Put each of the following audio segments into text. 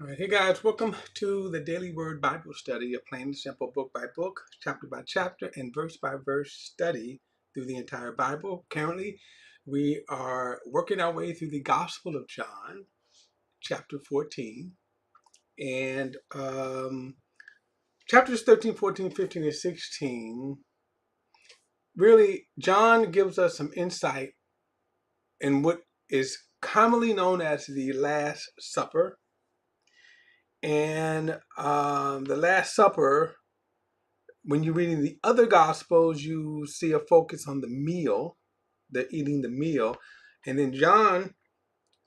All right, hey guys, welcome to the Daily Word Bible Study, a plain and simple book by book, chapter by chapter, and verse by verse study through the entire Bible. Currently, we are working our way through the Gospel of John, chapter 14, and chapters 13, 14, 15, and 16. Really, John gives us some insight in what is commonly known as the Last Supper. And the Last Supper, when you're reading the other Gospels, you see a focus on the meal, the eating the meal. And then John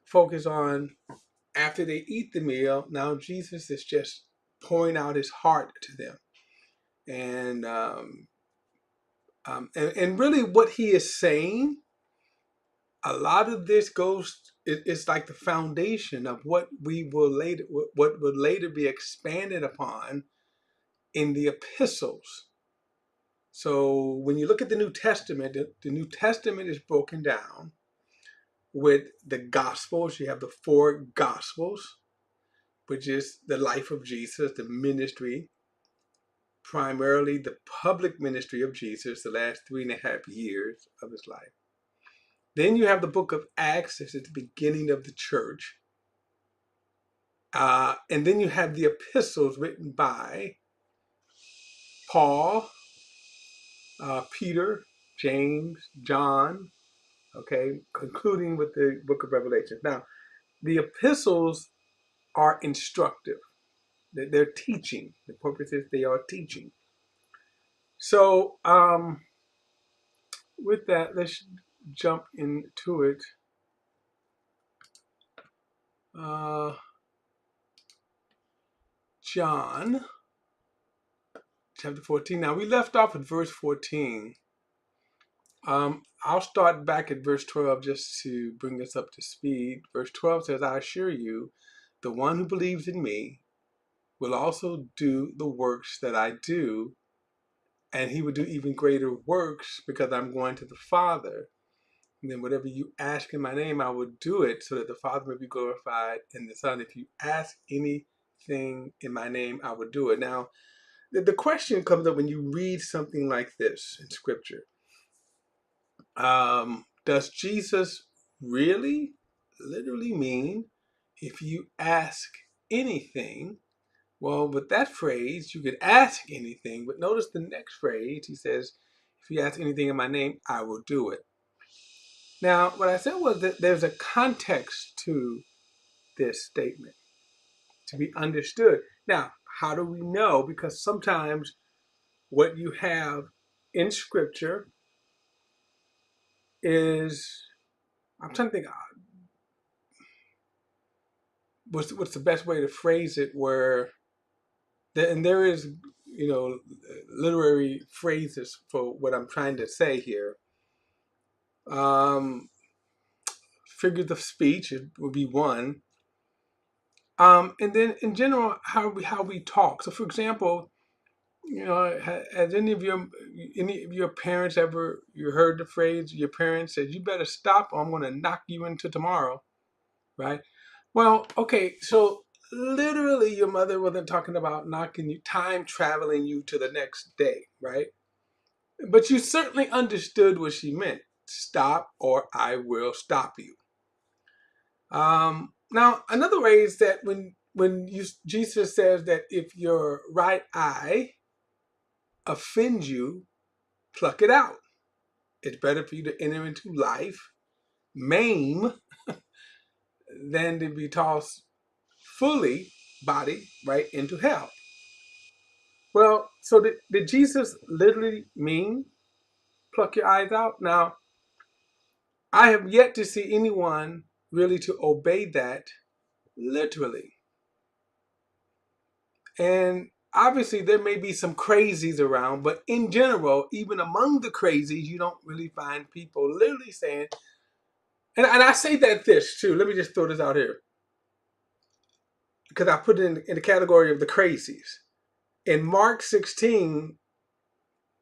focus on after they eat the meal, now Jesus is just pouring out his heart to them. And really what he is saying, a lot of this it's like the foundation of what would later be expanded upon in the epistles. So when you look at the New Testament, the New Testament is broken down with the Gospels. You have the four Gospels, which is the life of Jesus, the ministry, primarily the public ministry of Jesus, the last 3.5 years of his life. Then you have the book of Acts, this is the beginning of the church. And then you have the epistles written by Paul, Peter, James, John, okay, concluding with the book of Revelation. Now, the epistles are instructive. They're teaching. The purpose is they are teaching. So, with that, let's jump into it. John, chapter 14. Now, we left off at verse 14. I'll start back at verse 12 just to bring us up to speed. Verse 12 says, I assure you, the one who believes in me will also do the works that I do, and he will do even greater works because I'm going to the Father. And then whatever you ask in my name, I will do it so that the Father may be glorified in the Son. If you ask anything in my name, I will do it. Now, the question comes up when you read something like this in Scripture. Does Jesus really, literally mean if you ask anything? Well, with that phrase, you could ask anything, but notice the next phrase. He says, if you ask anything in my name, I will do it. Now, what I said was that there's a context to this statement to be understood. Now, how do we know? Because sometimes what you have in Scripture is, I'm trying to think, what's the best way to phrase it, where, and there is, literary phrases for what I'm trying to say here. Figures of speech would be one. And then in general, how we talk. So, for example, has any of your parents ever you heard the phrase? Your parents said, "You better stop, or I'm going to knock you into tomorrow," right? Well, okay, so literally, your mother wasn't talking about knocking you, time traveling you to the next day, right? But you certainly understood what she meant. Stop, or I will stop you. Now, another way is that Jesus says that if your right eye offends you, pluck it out. It's better for you to enter into life, maim, than to be tossed fully, body, right, into hell. Well, so did Jesus literally mean pluck your eyes out? Now, I have yet to see anyone really to obey that literally. And obviously there may be some crazies around, but in general, even among the crazies, you don't really find people literally saying, and I say that this too, let me just throw this out here, because I put it in the category of the crazies. In Mark 16,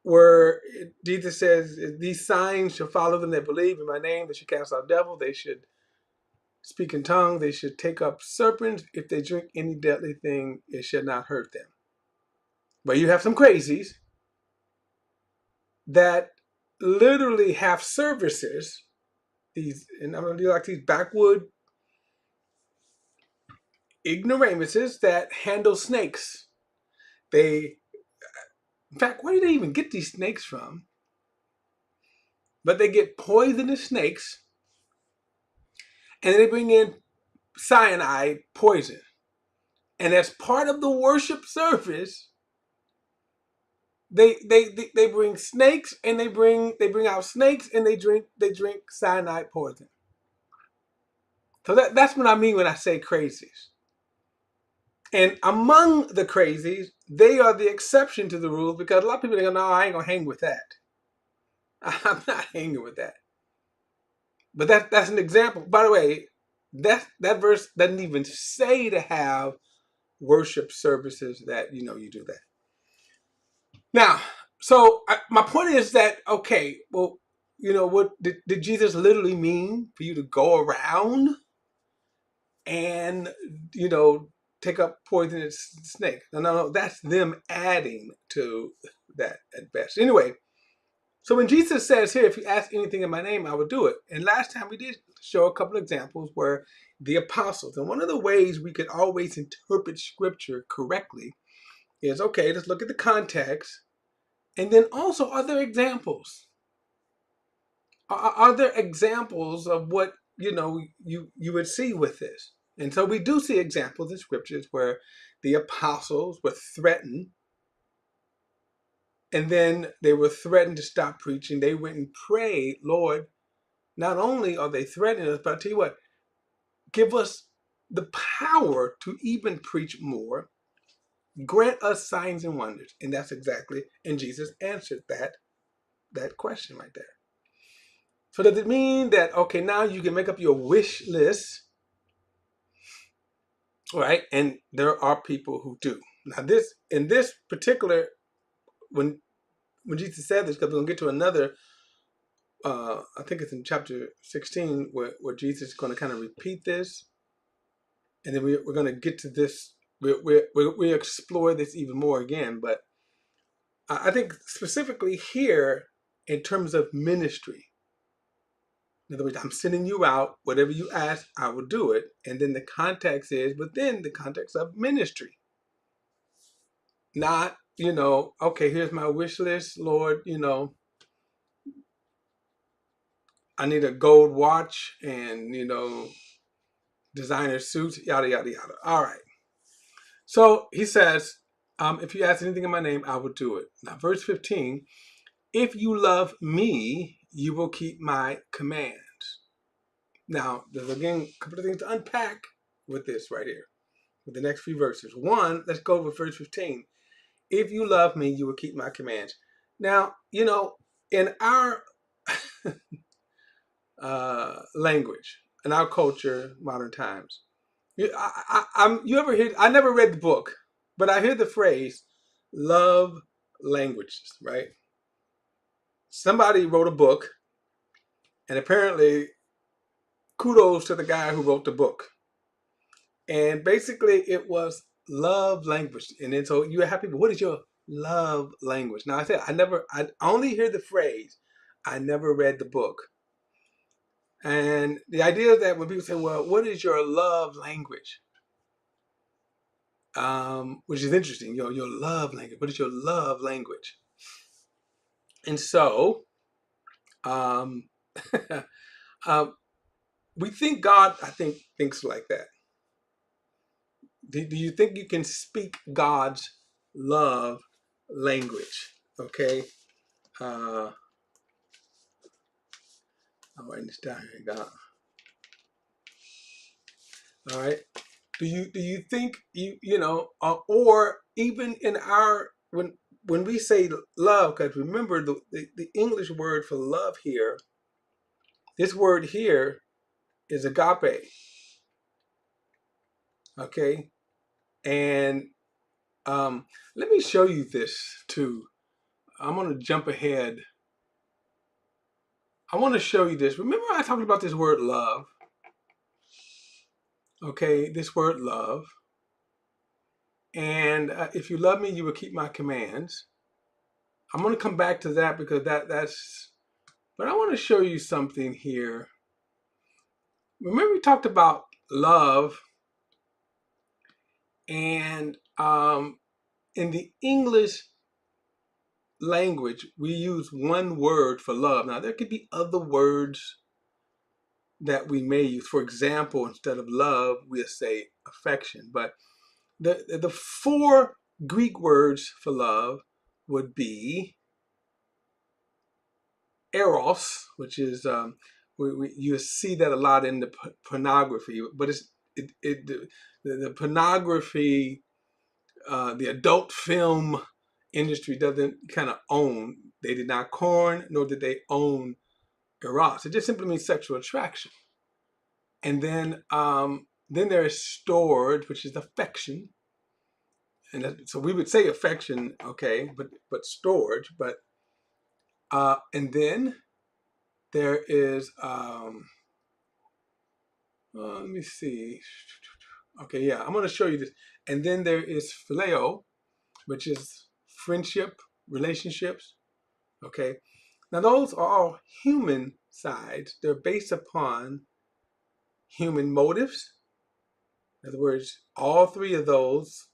where Jesus says, these signs shall follow them that believe in my name, they should cast out devils, they should speak in tongues, they should take up serpents. If they drink any deadly thing, it shall not hurt them. But you have some crazies that literally have services, and I'm gonna do like these backwood ignoramuses that handle snakes. In fact, where do they even get these snakes from? But they get poisonous snakes, and they bring in cyanide poison. And as part of the worship service, they bring snakes, and they bring out snakes, and they drink cyanide poison. So that's what I mean when I say crazies. And among the crazies, they are the exception to the rule, because a lot of people go, no, I ain't gonna hang with that. I'm not hanging with that. But that's an example. By the way, that verse doesn't even say to have worship services that you do that. Now, so my point is that, okay, well, what did Jesus literally mean for you to go around and take up poisonous snake? No, that's them adding to that at best. Anyway, so when Jesus says here, if you ask anything in my name, I will do it. And last time we did show a couple of examples where the apostles, and one of the ways we could always interpret scripture correctly is, okay, let's look at the context. And then also, are there examples? Are there examples of what, you would see with this? And so we do see examples in scriptures where the apostles were threatened, and then they were threatened to stop preaching. They went and prayed, Lord, not only are they threatening us, but I tell you what, give us the power to even preach more. Grant us signs and wonders. And that's exactly, and Jesus answered that question right there. So does it mean that, okay, now you can make up your wish list, right? And there are people who do. Now in this particular, when Jesus said this, because we're going to get to another, I think it's in chapter 16, where Jesus is going to kind of repeat this. And then we're going to get to this. We explore this even more again. But I think specifically here, in terms of ministry, in other words, I'm sending you out. Whatever you ask, I will do it. And then the context is within the context of ministry. Not, okay, here's my wish list, Lord, I need a gold watch and, designer suits, yada, yada, yada. All right. So he says, if you ask anything in my name, I will do it. Now, verse 15, if you love me, you will keep my commands. Now, there's again a couple of things to unpack with this right here, with the next few verses. One, let's go over verse 15. If you love me, you will keep my commands. Now, in our language, in our culture, modern times, you ever hear, I never read the book, but I hear the phrase, love languages, right? Somebody wrote a book, and apparently, kudos to the guy who wrote the book. And basically, it was love language. And then so you have people, what is your love language? Now, I said, I only hear the phrase, I never read the book. And the idea is that when people say, well, what is your love language? Which is interesting, your love language. What is your love language? And so, um, we think God, I think, thinks like that. Do you think you can speak God's love language? Okay. I'm writing this down here, God. All right. Do you think or even in our when we say love, because remember the English word for love here, this word here is agape. Okay. And let me show you this too. I'm going to jump ahead. I want to show you this. Remember I talked about this word love? Okay, this word love. And if you love me, you will keep my commands. I'm going to come back to that because that's. But I want to show you something here. Remember we talked about love, and in the English language, we use one word for love. Now, there could be other words that we may use. For example, instead of love, we'll say affection. But the four Greek words for love would be eros, which is you see that a lot in the pornography, but the pornography, the adult film industry doesn't kind of own. They did not coin, nor did they own eros. It just simply means sexual attraction. And then there is storge, which is affection, and so we would say affection, okay, but storge, but and then there is let me see. Okay, yeah, I'm going to show you this. And then there is phileo, which is friendship, relationships. Okay, now those are all human sides. They're based upon human motives. In other words, all three of those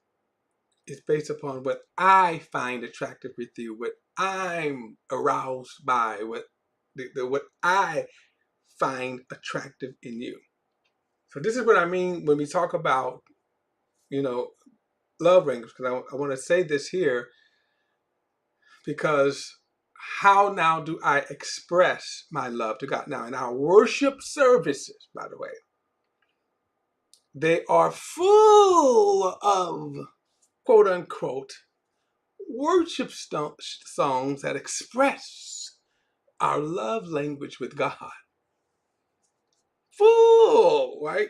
is based upon what I find attractive with you, what I'm aroused by, what I find attractive in you. So this is what I mean when we talk about, you know, love language, because I want to say this here because how now do I express my love to God? Now, in our worship services, by the way, they are full of quote unquote worship songs that express our love language with God. Full, right?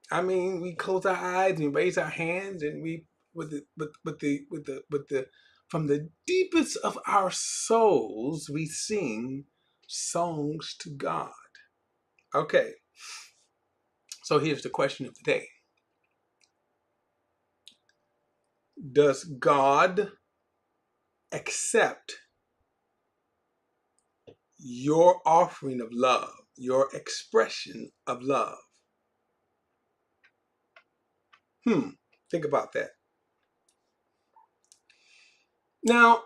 I mean, we close our eyes and raise our hands, and we with the from the deepest of our souls, we sing songs to God. Okay, so here's the question of the day: does God accept your offering of love, your expression of love? Think about that. Now,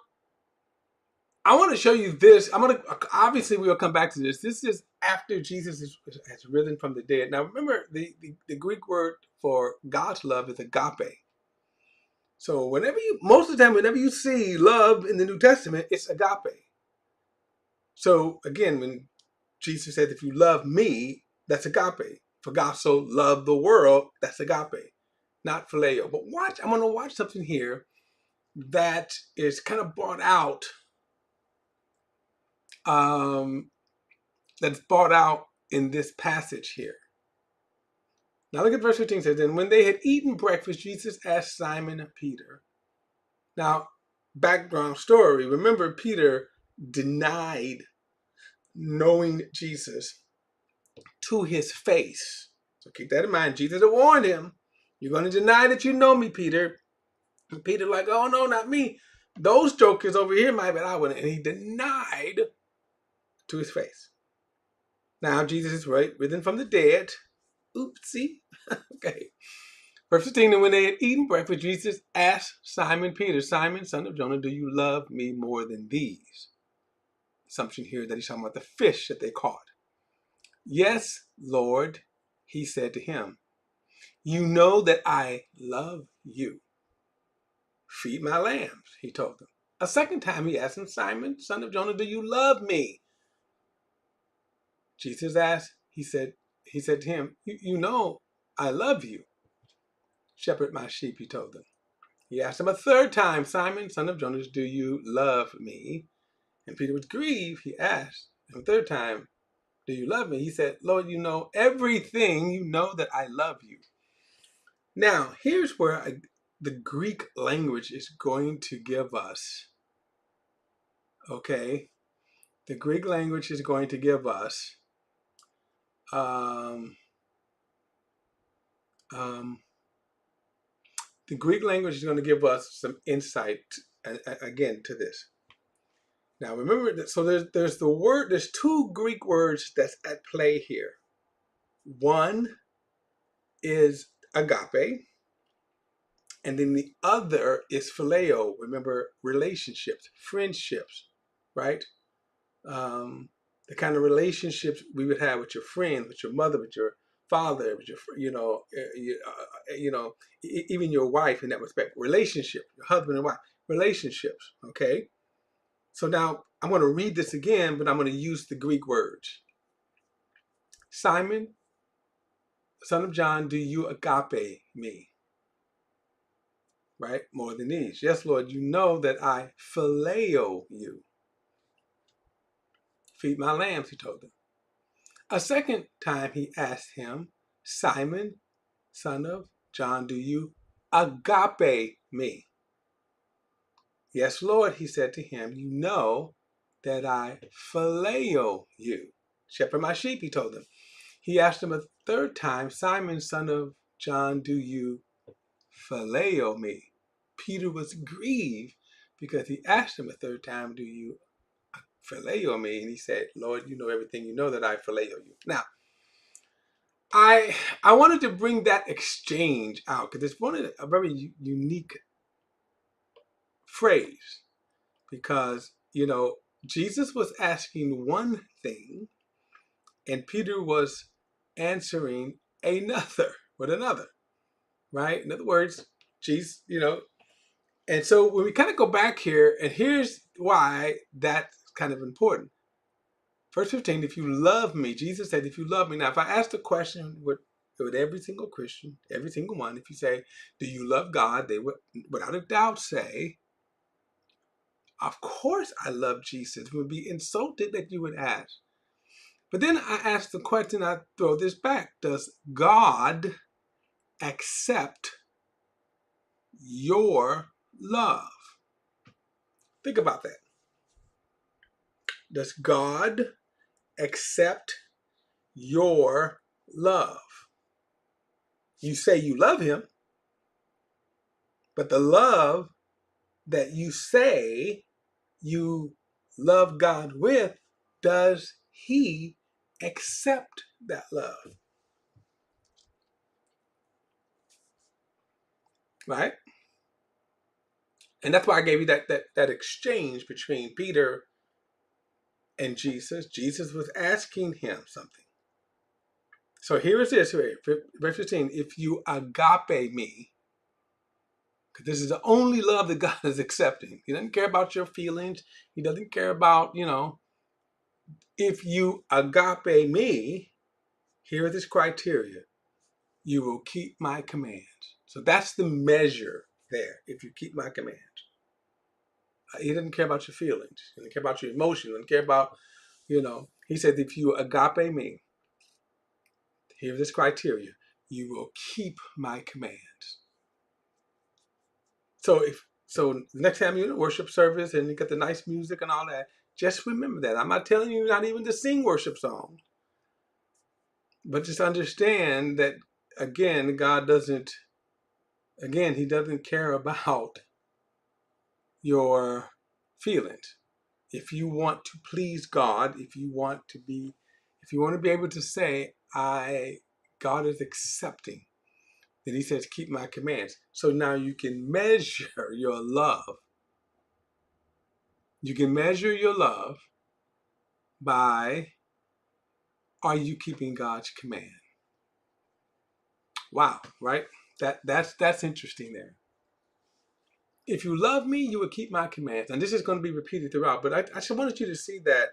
I want to show you this. Obviously, we'll come back to this. This is after Jesus has risen from the dead. Now, remember, the Greek word for God's love is agape. So most of the time, whenever you see love in the New Testament, it's agape. So again, when Jesus said, if you love me, that's agape. For God so loved the world, that's agape, not phileo. But I'm going to watch something here that is kind of brought out, that's brought out in this passage here. Now look at verse 15. It says, and when they had eaten breakfast, Jesus asked Simon Peter. Now, background story. Remember, Peter denied knowing Jesus to his face. So keep that in mind. Jesus had warned him, you're going to deny that you know me, Peter. And Peter like, oh, no, not me. Those jokers over here might, but I wouldn't. And he denied to his face. Now, Jesus is risen from the dead. Oopsie. Okay. Verse 15, and when they had eaten breakfast, Jesus asked Simon Peter, Simon, son of Jonah, do you love me more than these? Assumption here that he's talking about the fish that they caught. Yes, Lord, he said to him, you know that I love you. Feed my lambs, he told them. A second time he asked him, Simon, son of Jonah, do you love me? Jesus asked, he said to him, you know I love you. Shepherd my sheep, he told them. He asked him a third time, Simon, son of Jonas, do you love me? And Peter was grieved. He asked him a third time, do you love me? He said, Lord, you know everything. You know that I love you. Now, here's where the Greek language is going to give us, okay? The Greek language is going to give us Um, the Greek language is going to give us some insight again to this. Now remember that, so there's two Greek words that's at play here. One is agape, and then the other is phileo. Remember, relationships, friendships, right? The kind of relationships we would have with your friend, with your mother, with your father, with your, even your wife in that respect. Relationship, your husband and wife, relationships. Okay. So now I'm going to read this again, but I'm going to use the Greek words. Simon, son of John, do you agape me? Right? More than these. Yes, Lord, you know that I phileo you. Feed my lambs, he told them. A second time he asked him, Simon, son of John, do you agape me? Yes, Lord, he said to him, you know that I phileo you. Shepherd my sheep, he told him. He asked him a third time, Simon, son of John, do you phileo me? Peter was grieved because he asked him a third time, do you phileo me? And he said, Lord, you know everything. You know that I phileo you. Now, I wanted to bring that exchange out because it's a very unique phrase, because Jesus was asking one thing and Peter was answering another with another, right? In other words, Jesus, and so when we kind of go back here, and here's why that's kind of important. Verse 15, if you love me, Jesus said, if you love me. Now, if I ask the question with every single Christian, every single one, if you say, do you love God? They would, without a doubt, say, of course I love Jesus. It would be insulted that you would ask. But then I ask the question, I throw this back. Does God accept your love? Think about that. Does God accept your love? You say you love him, but the love that you say you love God with, does he accept that love? Right? And that's why I gave you that exchange between Peter and Jesus. Jesus was asking him something. So here is this, verse 15. If you agape me, because this is the only love that God is accepting. He doesn't care about your feelings. He doesn't care about, if you agape me, here is this criteria. You will keep my commands. So that's the measure there. If you keep my commands. He doesn't care about your feelings. He doesn't care about your emotion. He doesn't care about, he said, if you agape me, here's this criteria. You will keep my commands. So next time you're in a worship service and you get the nice music and all that, just remember that. I'm not telling you not even to sing worship songs. But just understand that, again, he doesn't care about your feelings. If you want to please God, if you want to be able to say, God is accepting, then he says, keep my commands. So now you can measure your love. You can measure your love by, are you keeping God's command? Wow, right? That's interesting there. If you love me, you will keep my commands. And this is going to be repeated throughout. But I just wanted you to see that,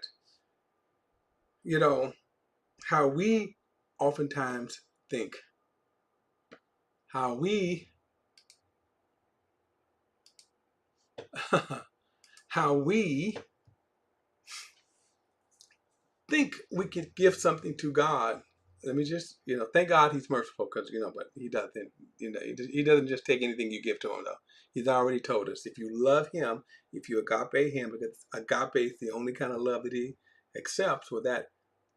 how we oftentimes think, how we how we think we could give something to God. Let me just, thank God he's merciful, because, but he doesn't, he doesn't just take anything you give to him, though. He's already told us, if you love him, if you agape him, because agape is the only kind of love that he accepts, with that,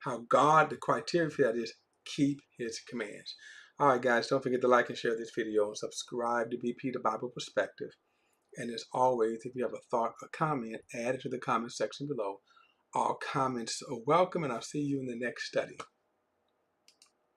how God, the criteria for that is keep his commands. All right, guys, don't forget to like and share this video and subscribe to BP The Bible Perspective. And as always, if you have a thought or comment, add it to the comment section below. All comments are welcome, and I'll see you in the next study.